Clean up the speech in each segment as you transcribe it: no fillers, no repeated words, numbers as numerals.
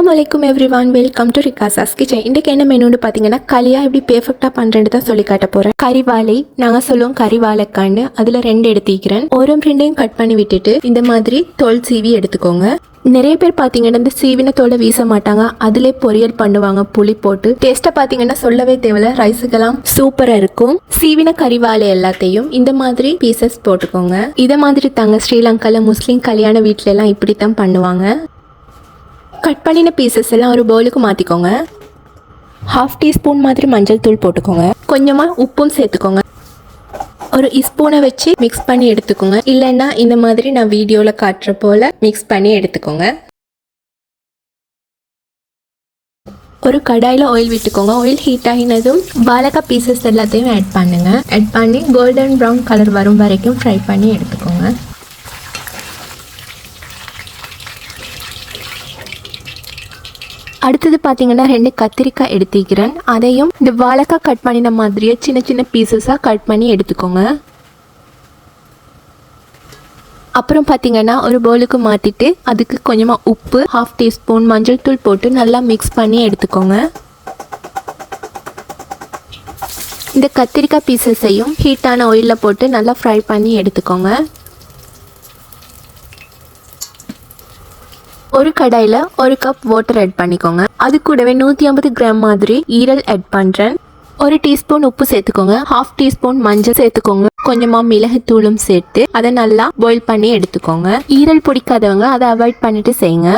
Assalamualaikum everyone, welcome to Rikasa's Kitchen. இன்றைக்கு என்ன மெனுன்னு பார்த்தீங்கன்னா களியா எப்படி பெர்ஃபெக்டாக பண்ணுறேன்னு தான் சொல்லி காட்ட போகிறேன். கறிவாழை நாங்கள் சொல்லுவோம் கறிவாழைக்கான்னு, அதில் 2 எடுத்துக்கிறேன். ஒரு 2 கட் பண்ணி விட்டுட்டு இந்த மாதிரி தோல் சீவி எடுத்துக்கோங்க. நிறைய பேர் பார்த்தீங்கன்னா இந்த சீவின தோலை வீச மாட்டாங்க, அதிலே பொரியல் பண்ணுவாங்க புளி போட்டு. டேஸ்ட்டை பார்த்தீங்கன்னா சொல்லவே தேவையில்ல, ரைஸுக்கெல்லாம் சூப்பராக இருக்கும். சீவின கறிவாழை எல்லாத்தையும் இந்த மாதிரி பீசஸ் போட்டுக்கோங்க. இதை மாதிரி தாங்க ஸ்ரீலங்காவில் முஸ்லீம் கல்யாண வீட்டில எல்லாம் இப்படி தான் பண்ணுவாங்க. கட் பண்ணின பீசஸ் எல்லாம் ஒரு பவுலுக்கு மாற்றிக்கோங்க. 1/2 டீஸ்பூன் மாதிரி மஞ்சள் தூள் போட்டுக்கோங்க. கொஞ்சமாக உப்பும் சேர்த்துக்கோங்க. ஒரு ஸ்பூனை வச்சு மிக்ஸ் பண்ணி எடுத்துக்கோங்க. இல்லைன்னா இந்த மாதிரி நான் வீடியோவில் காட்டுற போல் மிக்ஸ் பண்ணி எடுத்துக்கோங்க. ஒரு கடாயில் ஆயில் விட்டுக்கோங்க. ஆயில் ஹீட் ஆகினதும் வாழைக்காய் பீசஸ் எல்லாத்தையும் ஆட் பண்ணுங்க. ஆட் பண்ணி கோல்டன் ப்ரௌன் கலர் வரும் வரைக்கும் ஃப்ரை பண்ணி எடுத்துக்கோங்க. அடுத்தது பார்த்தீங்கன்னா 2 கத்திரிக்காய் எடுத்துக்கிறேன். அதையும் இந்த வாழைக்காய் கட் பண்ணின மாதிரியே சின்ன சின்ன பீசஸாக கட் பண்ணி எடுத்துக்கோங்க. அப்புறம் பார்த்தீங்கன்னா ஒரு பவுலுக்கு மாற்றிட்டு அதுக்கு கொஞ்சமாக உப்பு, 1/2 டீஸ்பூன் மஞ்சள் தூள் போட்டு நல்லா மிக்ஸ் பண்ணி எடுத்துக்கோங்க. இந்த கத்திரிக்காய் பீசஸையும் ஹீட்டான ஆயிலில் போட்டு நல்லா ஃப்ரை பண்ணி எடுத்துக்கோங்க. ஒரு கடாயில் 1 கப் வாட்டர் ஆட் பண்ணிக்கோங்க. அது கூடவே 150 கிராம் மாதிரி ஈரல் ஆட் பண்ணுறேன். 1 டீஸ்பூன் உப்பு சேர்த்துக்கோங்க. 1/2 டீஸ்பூன் மஞ்சள் சேர்த்துக்கோங்க. கொஞ்சமாக மிளகுத்தூளும் சேர்த்து அதை நல்லா பாயில் பண்ணி எடுத்துக்கோங்க. ஈரல் பிடிக்காதவங்க அதை அவாய்ட் பண்ணிட்டு செய்யுங்க.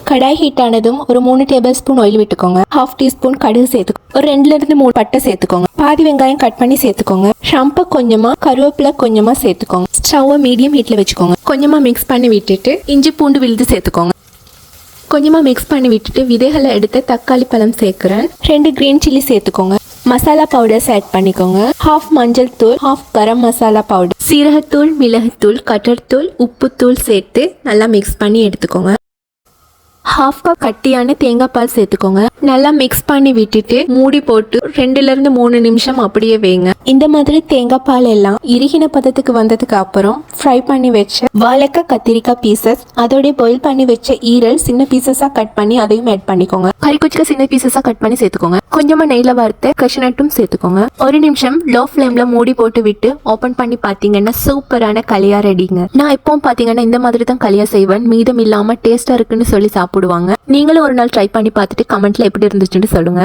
கடாய் ஹீட் ஆனதும் ஒரு 3 டேபிள் ஸ்பூன் ஆயில் விட்டுக்கோங்க. 1/2 டீஸ்பூன் கடுகு சேர்த்துக்கோங்க. ஒரு 2 3 பட்டை சேர்த்துக்கோங்க. பாதி வெங்காயம் கட் பண்ணி சேர்த்துக்கோங்க. ஷாம்பு கொஞ்சமா, கருவேப்பிலை கொஞ்சமா சேர்த்துக்கோங்க. ஸ்டவ்வை மீடியம் ஹீட்ல வச்சுக்கோங்க. கொஞ்சமா மிக்ஸ் பண்ணி விட்டுட்டு இஞ்சி பூண்டு விழுது சேர்த்துக்கோங்க. கொஞ்சமா மிக்ஸ் பண்ணி விட்டுட்டு விதைகளை எடுத்து தக்காளி பழம் சேர்க்கிறேன். 2 கிரீன் சில்லி சேர்த்துக்கோங்க. மசாலா பவுடர்ஸ் ஆட் பண்ணிக்கோங்க. 1/2 மஞ்சள் தூள், 1/2 கரம் மசாலா பவுடர், சீரகத்தூள், மிளகுத்தூள், கட்டர்தூள், உப்புத்தூள் சேர்த்து நல்லா மிக்ஸ் பண்ணி எடுத்துக்கோங்க. 1/2 கப் கட்டியான தேங்காய் பால் சேர்த்துக்கோங்க. நல்லா மிக்ஸ் பண்ணி விட்டுட்டு மூடி போட்டு 2 to 3 நிமிஷம் அப்படியே வைங்க. இந்த மாதிரி தேங்காய் பால் எல்லாம் இறுகின பதத்துக்கு வந்ததுக்கு அப்புறம் ஃப்ரை பண்ணி வச்ச வாழைக்காய் கத்திரிக்காய் பீசஸ், அதோட பாயில் பண்ணி வச்ச ஈரல் சின்ன பீசஸா கட் பண்ணி அதையும் ஆட் பண்ணிக்கோங்க. கறிக்குச்சிக்க சின்ன பீசஸா கட் பண்ணி சேர்த்துக்கோங்க. கொஞ்சமா நெய்ல வறுத்த கஷ்னட்டும் சேர்த்துக்கோங்க. 1 நிமிஷம் லோ ஃப்ளேம்ல மூடி போட்டு விட்டு ஓபன் பண்ணி பாத்தீங்கன்னா சூப்பரான களியா ரெடிங்க. நான் எப்பவும் பாத்தீங்கன்னா இந்த மாதிரி தான் களியா செய்வேன். மீதம் இல்லாம டேஸ்டா இருக்குன்னு சொல்லி சாப்பிடுவாங்க. நீங்களும் ஒரு நாள் ட்ரை பண்ணி பார்த்துட்டு கமெண்ட்ல எப்படி இருந்துச்சுன்னு சொல்லுங்க.